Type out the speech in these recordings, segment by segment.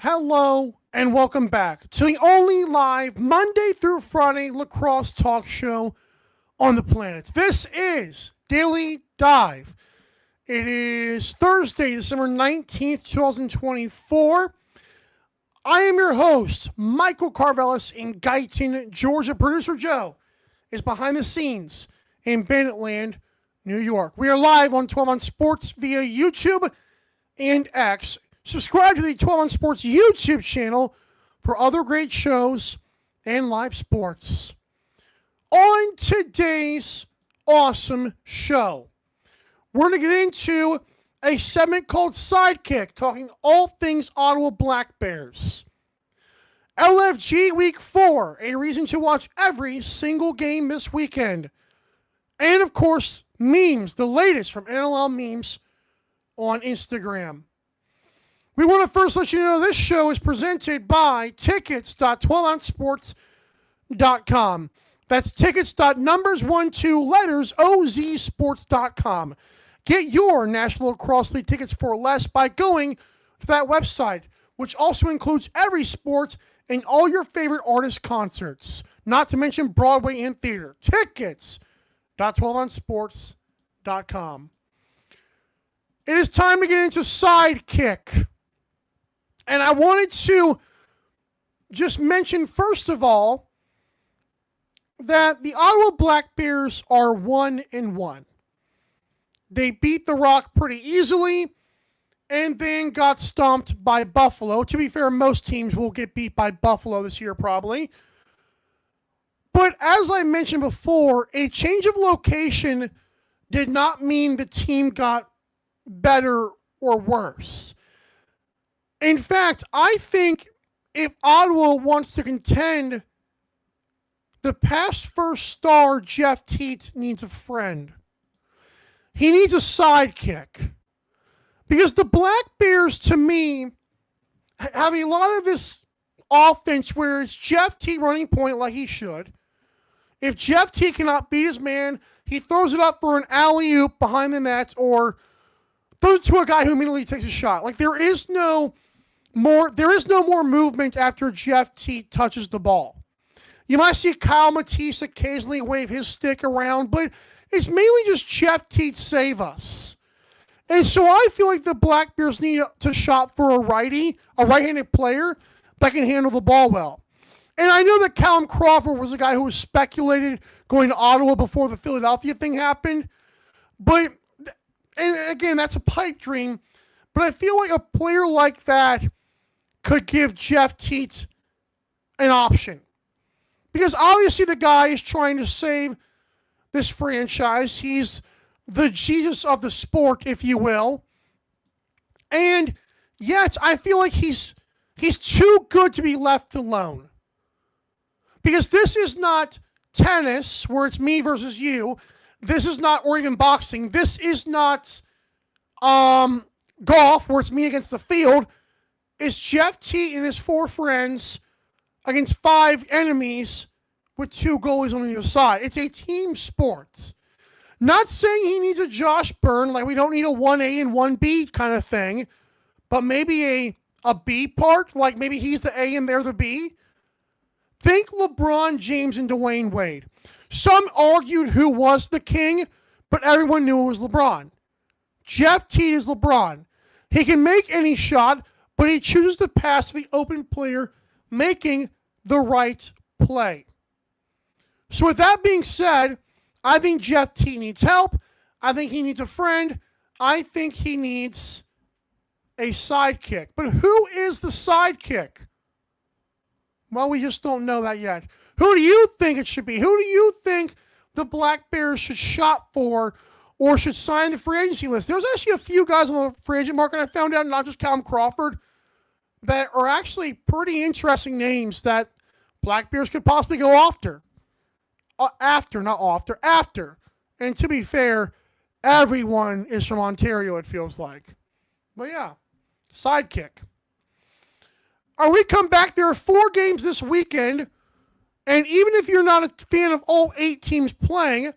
Hello and welcome back to the only live Monday through Friday lacrosse talk show on the planet. This is Daily Dive. It is Thursday, December 19th, 2024. I am your host, Michael Carvelis in Guyton, Georgia. Producer Joe is behind the scenes in Banditland, New York. We are live on 12 on Sports via YouTube and X. Subscribe to the 12 on Sports YouTube channel for other great shows and live sports. On today's awesome show, we're going to get into a segment called Sidekick, talking all things Ottawa Black Bears. LFG Week 4, a reason to watch every single game this weekend. And of course, memes, the latest from NLL memes on Instagram. We want to first let you know this show is presented by tickets.12ouncesports.com. That's tickets.numbers12lettersozsports.com. Get your National Lacrosse League tickets for less by going to that website, which also includes every sport and all your favorite artist concerts, not to mention Broadway and theater. Tickets.12ouncesports.com. It is time to get into Sidekick. And I wanted to just mention, first of all, that the Ottawa Black Bears are 1-1. They beat the Rock pretty easily and then got stomped by Buffalo. To be fair, most teams will get beat by Buffalo this year probably. But as I mentioned before, a change of location did not mean the team got better or worse. In fact, I think if Ottawa wants to contend, the past first star, Jeff Teat, needs a friend. He needs a sidekick. Because the Black Bears, to me, have a lot of this offense where it's Jeff Teat running point like he should. If Jeff Teat cannot beat his man, he throws it up for an alley-oop behind the nets or throws it to a guy who immediately takes a shot. Like there is no more movement after Jeff Teat touches the ball. You might see Kyle Matisse occasionally wave his stick around, but it's mainly just Jeff Teat save us. And so I feel like the Black Bears need to shop for a right-handed player that can handle the ball well. And I know that Callum Crawford was a guy who was speculated going to Ottawa before the Philadelphia thing happened. But, and again, that's a pipe dream. But I feel like a player like that could give Jeff Teat an option. Because obviously the guy is trying to save this franchise. He's the Jesus of the sport, if you will. And yet I feel like he's too good to be left alone. Because this is not tennis where it's me versus you. This is not, or even boxing. This is not golf where it's me against the field. It's Jeff Teat and his 4 friends against 5 enemies with 2 goalies on either side. It's a team sport. Not saying he needs a Josh Byrne, like we don't need a 1A and 1B kind of thing, but maybe a B part, like maybe he's the A and they're the B. Think LeBron James and Dwayne Wade. Some argued who was the king, but everyone knew it was LeBron. Jeff Teat is LeBron. He can make any shot, but he chooses to pass to the open player, making the right play. So with that being said, I think Jeff Teat needs help. I think he needs a friend. I think he needs a sidekick. But who is the sidekick? Well, we just don't know that yet. Who do you think it should be? Who do you think the Black Bears should shop for or should sign the free agency list? There's actually a few guys on the free agent market I found out, not just Callum Crawford, that are actually pretty interesting names that Black Bears could possibly go after. After. And to be fair, everyone is from Ontario, it feels like. But yeah, sidekick. When we come back, there are 4 games this weekend, and even if you're not a fan of all 8 teams playing,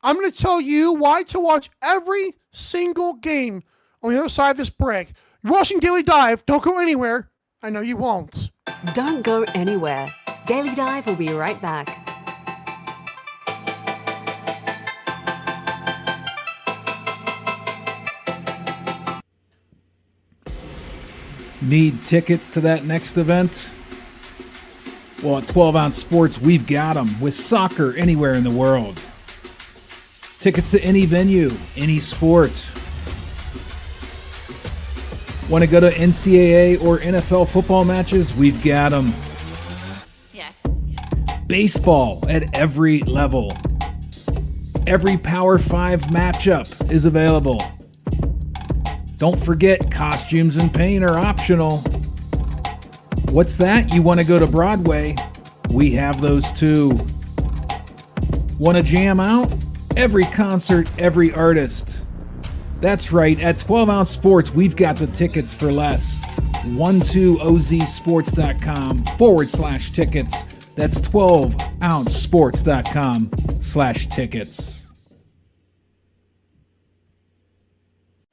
I'm going to tell you why to watch every single game on the other side of this break. You're watching Daily Dive. Don't go anywhere. I know you won't. Don't go anywhere. Daily Dive will be right back. Need tickets to that next event? Well, at 12 Ounce Sports, we've got them with soccer anywhere in the world. Tickets to any venue, any sport. Want to go to NCAA or NFL football matches? We've got them. Yeah. Baseball at every level. Every Power 5 matchup is available. Don't forget, costumes and paint are optional. What's that? You want to go to Broadway? We have those too. Want to jam out? Every concert, every artist. That's right, at 12 Ounce Sports, we've got the tickets for less. 12ozsports.com/tickets. That's 12ouncesports.com/tickets.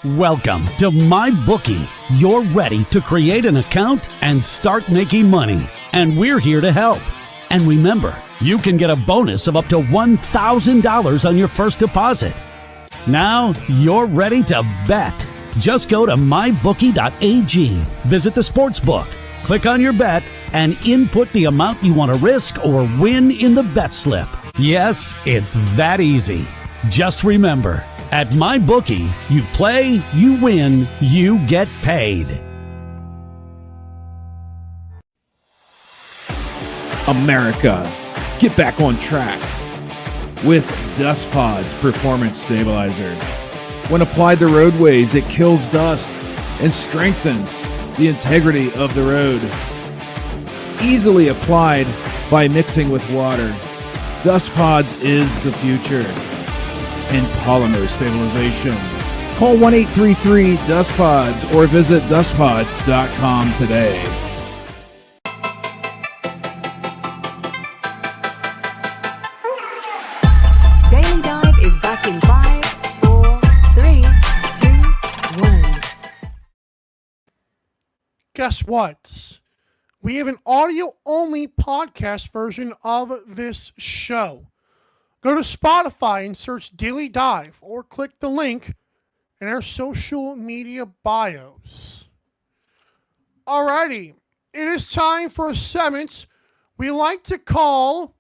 Welcome to MyBookie. You're ready to create an account and start making money, and we're here to help. And remember, you can get a bonus of up to $1,000 on your first deposit. Now you're ready to bet. Just go to mybookie.ag, visit the sportsbook, click on your bet, and input the amount you want to risk or win in the bet slip. Yes, it's that easy. Just remember, at MyBookie, you play, you win, you get paid. America, get back on track with Dust Pod's Performance Stabilizer. When applied to roadways, it kills dust and strengthens the integrity of the road. Easily applied by mixing with water, Dust Pods is the future in polymer stabilization. Call 1-833-DUST-PODS or visit dustpods.com today. Daily Dive is back in 5, 4, 3, 2, 1. Guess what? We have an audio-only podcast version of this show. Go to Spotify and search Daily Dive or click the link in our social media bios. Alrighty, it is time for a segment we like to call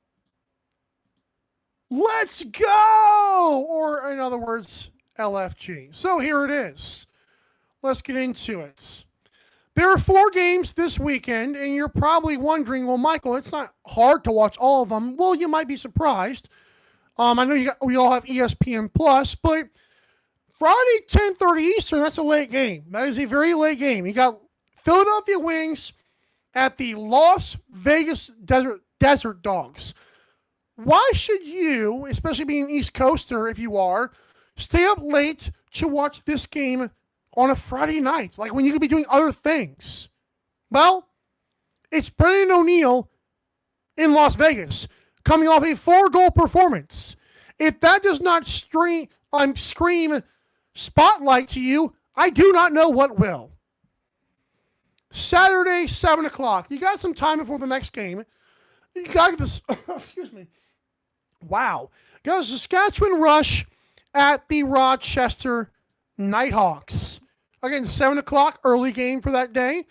Let's Go! Or in other words, LFG. So here it is. Let's get into it. There are 4 games this weekend, and you're probably wondering, well, Michael, it's not hard to watch all of them. Well, you might be surprised. I know we all have ESPN Plus, but Friday, 10:30 Eastern, that's a late game. That is a very late game. You got Philadelphia Wings at the Las Vegas Desert Dogs. Why should you, especially being an East Coaster if you are, stay up late to watch this game on a Friday night, like when you could be doing other things? Well, it's Brendan O'Neill in Las Vegas, coming off a 4-goal performance. If that does not scream spotlight to you, I do not know what will. Saturday, 7 o'clock. You got some time before the next game. You got this, excuse me. Wow. You got the Saskatchewan Rush at the Rochester Nighthawks. Again, 7 o'clock, early game for that day.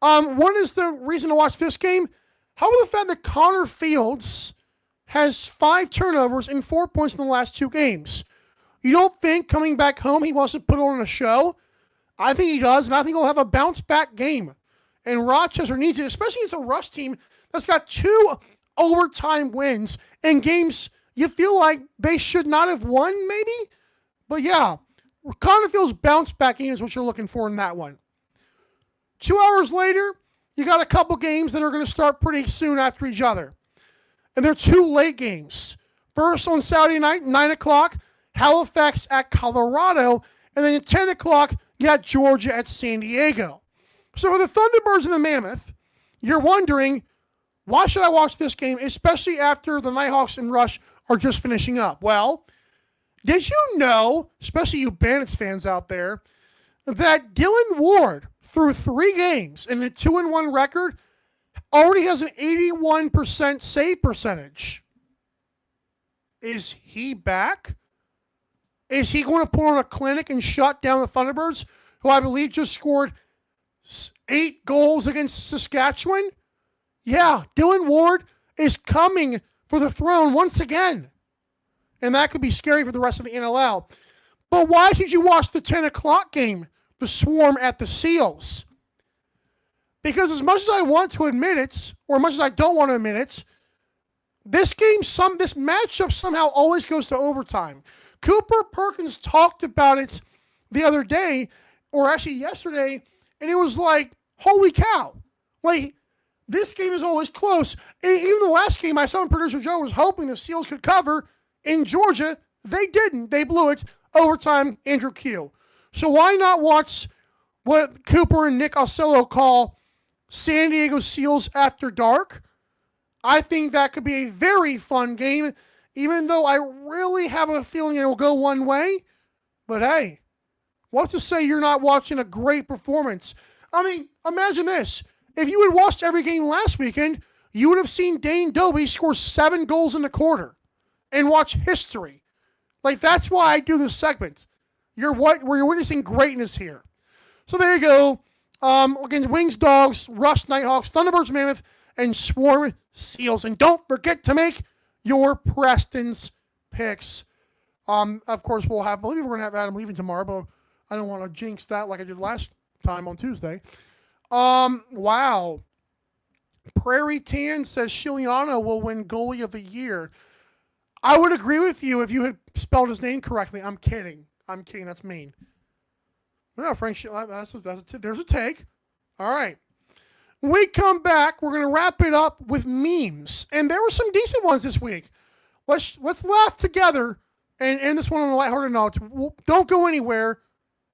What is the reason to watch this game? How about the fact that Connor Fields has 5 turnovers and 4 points in the last 2 games? You don't think coming back home he wants to put on a show? I think he does, and I think he'll have a bounce-back game. And Rochester needs it, especially as a Rush team that's got 2 overtime wins in games you feel like they should not have won, maybe? But yeah, Connor Fields' bounce-back game is what you're looking for in that one. 2 hours later, you got a couple games that are going to start pretty soon after each other. And they're 2 late games. First on Saturday night, 9 o'clock, Halifax at Colorado. And then at 10 o'clock, you got Georgia at San Diego. So for the Thunderbirds and the Mammoth, you're wondering, why should I watch this game, especially after the Nighthawks and Rush are just finishing up? Well, did you know, especially you Bandits fans out there, that Dylan Ward, through 3 games and a 2-1 record, already has an 81% save percentage. Is he back? Is he going to put on a clinic and shut down the Thunderbirds, who I believe just scored 8 goals against Saskatchewan? Yeah, Dylan Ward is coming for the throne once again. And that could be scary for the rest of the NLL. But why should you watch the 10 o'clock game, the Swarm at the Seals? Because as much as I want to admit it, or as much as I don't want to admit it, this matchup somehow always goes to overtime. Cooper Perkins talked about it the other day, or actually yesterday, and it was like, holy cow. Like, this game is always close. And even the last game, my son, producer Joe, was hoping the Seals could cover in Georgia. They didn't. They blew it. Overtime, Andrew Q. So why not watch what Cooper and Nick Ocello call San Diego Seals After Dark? I think that could be a very fun game, even though I really have a feeling it will go one way. But hey, what's to say you're not watching a great performance? I mean, imagine this. If you had watched every game last weekend, you would have seen Dane Dobie score 7 goals in the quarter and watch history. Like, that's why I do this segment. You're witnessing greatness here. So there you go. Against Wings, Dogs, Rush, Nighthawks, Thunderbirds, Mammoth, and Swarm Seals. And don't forget to make your Preston's picks. Of course, I believe we're going to have Adam leaving tomorrow, but I don't want to jinx that like I did last time on Tuesday. Wow. Prairie Tan says Shiliano will win goalie of the year. I would agree with you if you had spelled his name correctly. I'm kidding. That's mean. No, Frank, there's a take. All right. When we come back, we're going to wrap it up with memes. And there were some decent ones this week. Let's laugh together and end this one on a lighthearted note. Don't go anywhere.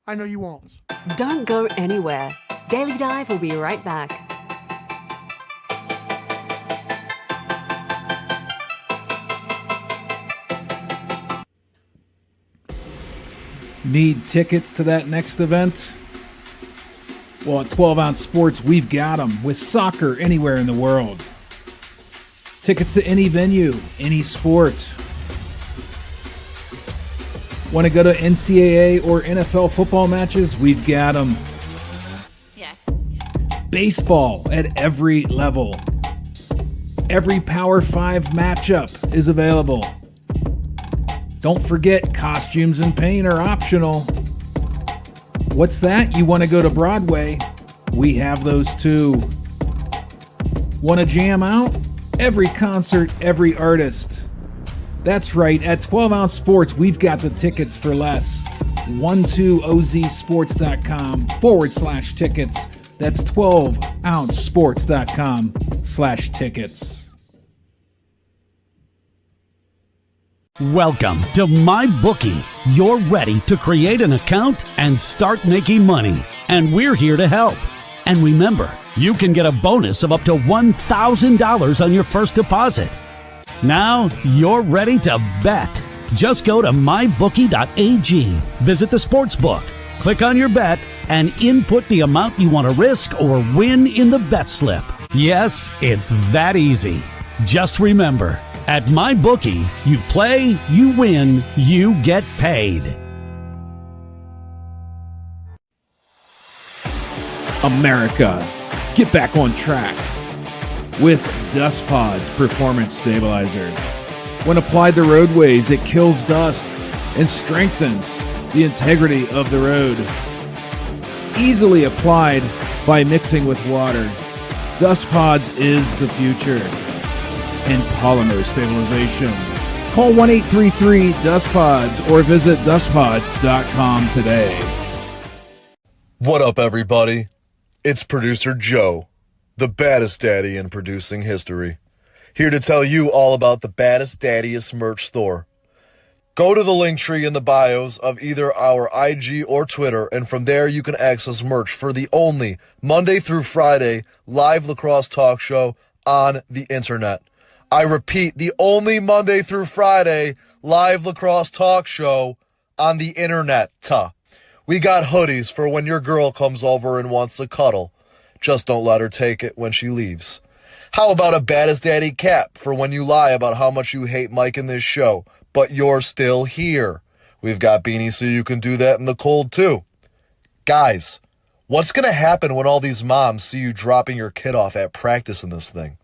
I know you won't. Don't go anywhere. Daily Dive will be right back. Need tickets to that next event? Well, at 12 Ounce Sports, we've got them with soccer anywhere in the world. Tickets to any venue, any sport. Want to go to NCAA or NFL football matches? We've got them. Yeah. Baseball at every level. Every Power 5 matchup is available. Don't forget, costumes and paint are optional. What's that? You want to go to Broadway? We have those too. Want to jam out? Every concert, every artist. That's right, at 12 Ounce Sports, we've got the tickets for less. 12ozsports.com/tickets. That's 12ouncesports.com/tickets. Welcome to MyBookie. You're ready to create an account and start making money. And we're here to help. And remember, you can get a bonus of up to $1,000 on your first deposit. Now you're ready to bet. Just go to mybookie.ag, visit the sportsbook, click on your bet, and input the amount you want to risk or win in the bet slip. Yes, it's that easy. Just remember, at MyBookie, you play, you win, you get paid. America, get back on track with Dust Pods Performance Stabilizer. When applied to roadways, it kills dust and strengthens the integrity of the road. Easily applied by mixing with water. Dust Pods is the future in polymer stabilization. Call 1-833-DUSTPODS or visit dustpods.com today. What up, everybody? It's producer Joe, the baddest daddy in producing history, here to tell you all about the baddest, daddiest merch store. Go to the link tree in the bios of either our IG or Twitter, and from there you can access merch for the only Monday through Friday live lacrosse talk show on the internet. I repeat, the only Monday through Friday live lacrosse talk show on the internet. We got hoodies for when your girl comes over and wants to cuddle. Just don't let her take it when she leaves. How about a Baddest Daddy cap for when you lie about how much you hate Mike in this show, but you're still here? We've got beanies so you can do that in the cold too. Guys, what's going to happen when all these moms see you dropping your kid off at practice in this thing?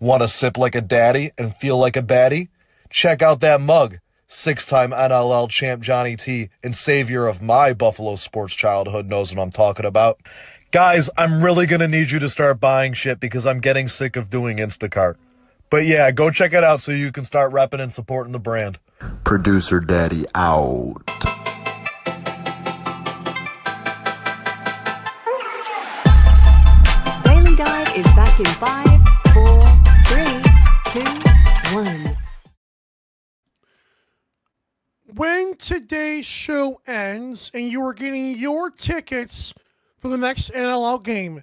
Want to sip like a daddy and feel like a baddie? Check out that mug. 6-time NLL champ Johnny T and savior of my Buffalo sports childhood knows what I'm talking about. Guys, I'm really going to need you to start buying shit because I'm getting sick of doing Instacart. But yeah, go check it out so you can start repping and supporting the brand. Producer Daddy out. Daily Dive is back in 5, 4, 3, 2, 1. When today's show ends and you are getting your tickets for the next NLL game,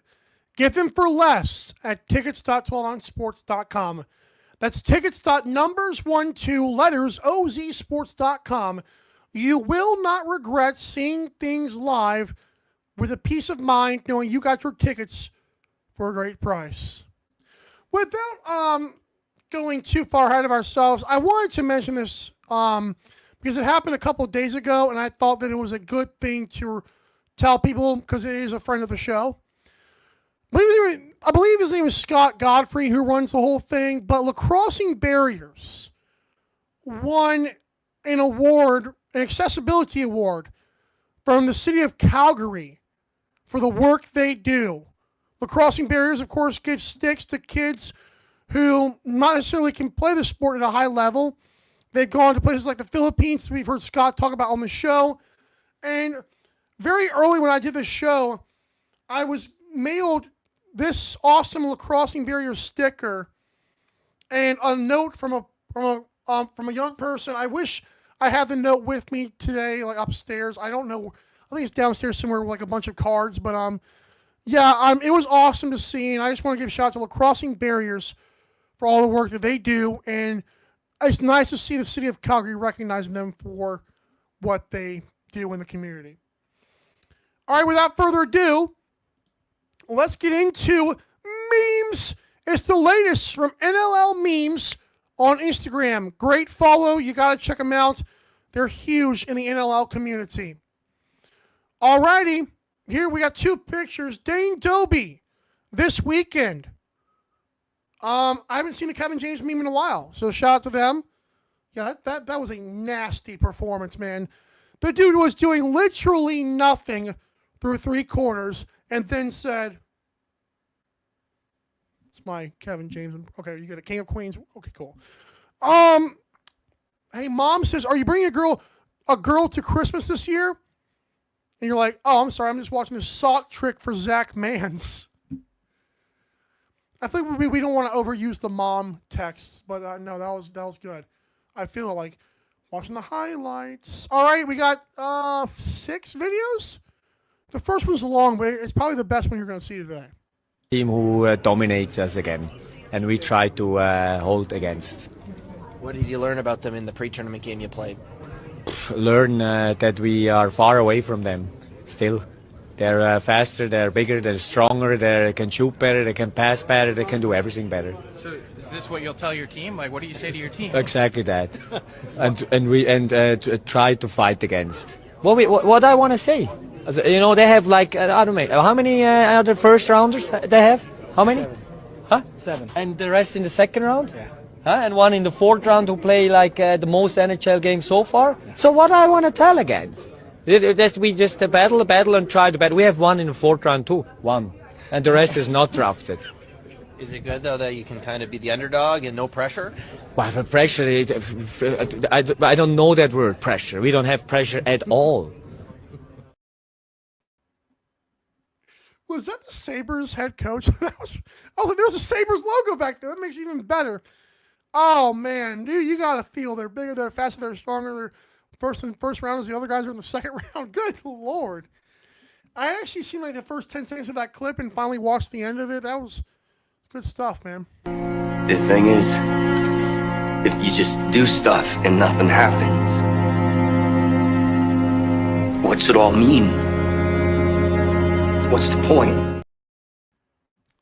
get them for less at tickets.12ouncesports.com. That's tickets.numbers12letters.ozsports.com. You will not regret seeing things live with a peace of mind knowing you got your tickets for a great price. Without going too far ahead of ourselves, I wanted to mention this because it happened a couple of days ago, and I thought that it was a good thing to tell people because it is a friend of the show. I believe his name is Scott Godfrey, who runs the whole thing, but Lacrossing Barriers won an award, an accessibility award from the city of Calgary for the work they do. Lacrossing Barriers, of course, gives sticks to kids who not necessarily can play the sport at a high level. They've gone to places like the Philippines, we've heard Scott talk about on the show. And very early when I did the show, I was mailed this awesome Lacrossing Barriers sticker and a note from a young person. I wish I had the note with me today, like upstairs. I don't know. I think it's downstairs somewhere with like a bunch of cards. But it was awesome to see, and I just want to give a shout out to Lacrossing Barriers for all the work that they do, and it's nice to see the city of Calgary recognizing them for what they do in the community. All right, without further ado, let's get into memes. It's the latest from NLL Memes on Instagram. Great follow. You got to check them out. They're huge in the NLL community. All righty, here we got two pictures. Dane Doby this weekend. I haven't seen a Kevin James meme in a while, so shout out to them. Yeah, that was a nasty performance, man. The dude was doing literally nothing through 3 quarters and then said, it's my Kevin James. Okay, you get a King of Queens. Okay, cool. Hey, mom says, are you bringing a girl to Christmas this year? And you're like, oh, I'm sorry, I'm just watching this sock trick for Zach Mans. I think we don't want to overuse the mom text, but no, that was good. I feel like watching the highlights. All right, we got 6 videos. The first one's long, but it's probably the best one you're going to see today. Team who dominates us again, and we try to hold against. What did you learn about them in the pre-tournament game you played? Learn that we are far away from them still. They're faster, they're bigger, they're stronger, they can shoot better, they can pass better, they can do everything better. So is this what you'll tell your team? Like, what do you say to your team? Exactly that. and try to fight against. What I want to say, you know, they have like I don't know how many other first rounders they have. How many? 7. Huh? 7. And the rest in the second round. Yeah. Huh? And one in the 4th round who play like the most NHL games so far. So what I want to tell against? We just battle and try to battle. We have one in the 4th round too, one, and the rest is not drafted. Is it good though that you can kind of be the underdog and no pressure? Well, the pressure, I don't know that word, pressure. We don't have pressure at all. Was that the Sabres head coach? I was like, there was a Sabres logo back there. That makes it even better. Oh man, dude, you gotta feel they're bigger, they're faster, they're stronger, they're first round as the other guys are in the second round. Good Lord. I actually seen like the first 10 seconds of that clip and finally watched the end of it. That was good stuff, man. The thing is, if you just do stuff and nothing happens, What's it all mean? What's the point?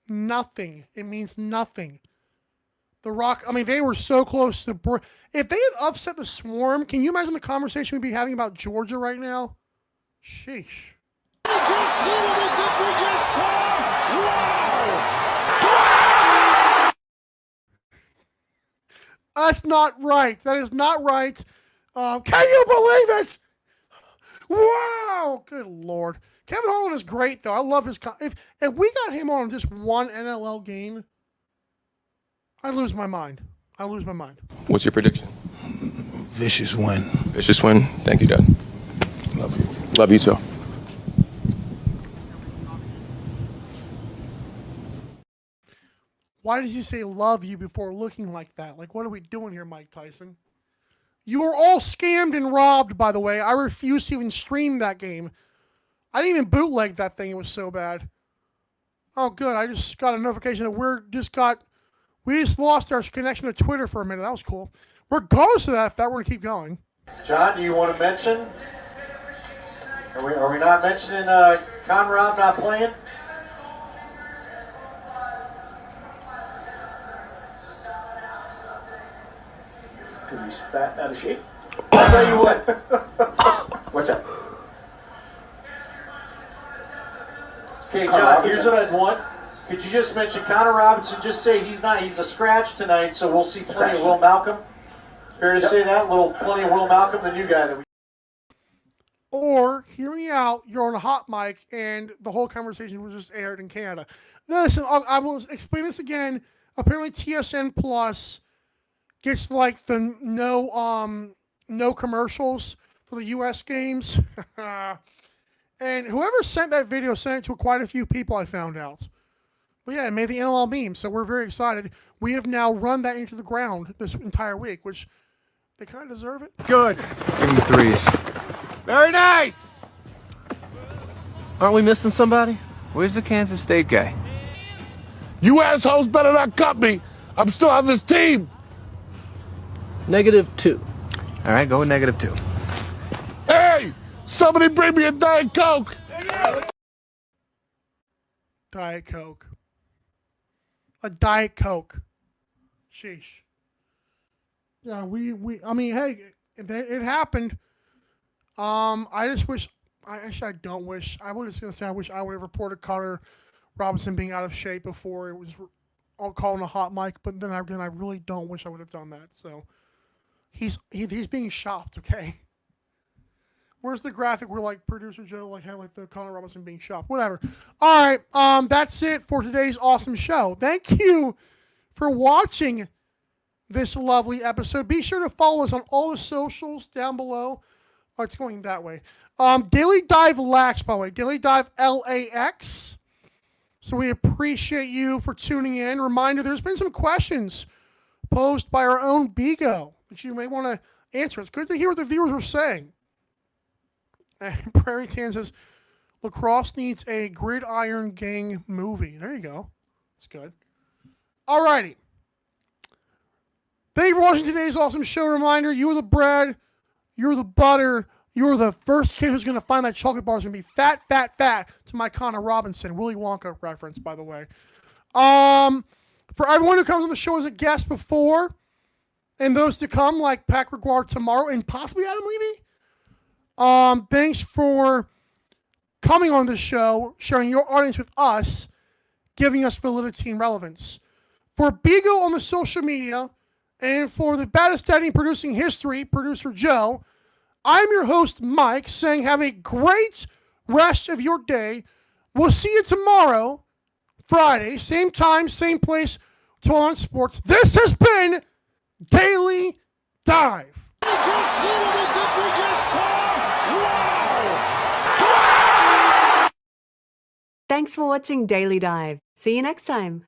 Nothing. It means nothing. The Rock, I mean, they were so close to... If they had upset the Swarm, can you imagine the conversation we'd be having about Georgia right now? Sheesh. Did you see what we think we just saw? Wow! That's not right. That is not right. Can you believe it? Wow! Good Lord. Kevin Harlan is great, though. I love his... If we got him on just one NLL game, I'd lose my mind. I lose my mind. What's your prediction? Vicious win. Vicious win. Thank you, Dad. Love you. Love you too. Why did you say love you before looking like that? Like, what are we doing here, Mike Tyson? You were all scammed and robbed, by the way. I refused to even stream that game. I didn't even bootleg that thing. It was so bad. Oh, good. I just got a notification that we just lost our connection to Twitter for a minute. That was cool. Regardless of that, we're going to keep going. John, do you want to mention? Are we not mentioning Conrad not playing? Because he's fat and out of shape? I'll tell you what. What's that? Okay, John, here's what I'd want. Could you just mention Connor Robinson? Just say he's a scratch tonight, so we'll see plenty of Will Malcolm. Fair to say that? Plenty of Will Malcolm, the new guy that we... Or, hear me out, you're on a hot mic and the whole conversation was just aired in Canada. Listen, I will explain this again. Apparently TSN Plus gets like the no commercials for the US games. And whoever sent that video sent it to quite a few people, I found out. But yeah, it made the NLL meme, so we're very excited. We have now run that into the ground this entire week, which they kind of deserve it. Good. Give him the threes. Very nice. Aren't we missing somebody? Where's the Kansas State guy? You assholes better not cut me. I'm still on this team. -2. All right, go with -2. Hey, somebody bring me a Diet Coke. Diet Coke. A Diet Coke. Sheesh. Yeah, I mean, hey, it happened. I just wish, I don't wish, I was just going to say I wish I would have reported Connor Robinson being out of shape before it was all calling a hot mic, but then I really don't wish I would have done that. So he's being shopped, okay? Where's the graphic where like producer Joe had like the Connor Robinson being shopped? Whatever. All right, that's it for today's awesome show. Thank you for watching this lovely episode. Be sure to follow us on all the socials down below. Oh, it's going that way. Daily Dive Lax, by the way. Daily Dive LAX. So we appreciate you for tuning in. Reminder, there's been some questions posed by our own Bigo that you may want to answer. It's good to hear what the viewers are saying. And Prairie Tan says, lacrosse needs a Gridiron Gang movie. There you go. That's good. Alrighty. Thank you for watching today's awesome show. Reminder, you are the bread, you're the butter, you're the first kid who's going to find that chocolate bar is going to be fat, fat, fat, to my Connor Robinson, Willy Wonka reference, by the way. For everyone who comes on the show as a guest before, and those to come, like Pat Gregoire tomorrow, and possibly Adam Levy, thanks for coming on the show, sharing your audience with us, giving us validity and relevance. For Bigo on the social media, and for the baddest daddy in producing history, producer Joe, I'm your host, Mike, saying have a great rest of your day. We'll see you tomorrow, Friday, same time, same place, 12 on Sports. This has been Daily Dive. Did you see what we think we just saw? Wow! Thanks for watching Daily Dive. See you next time.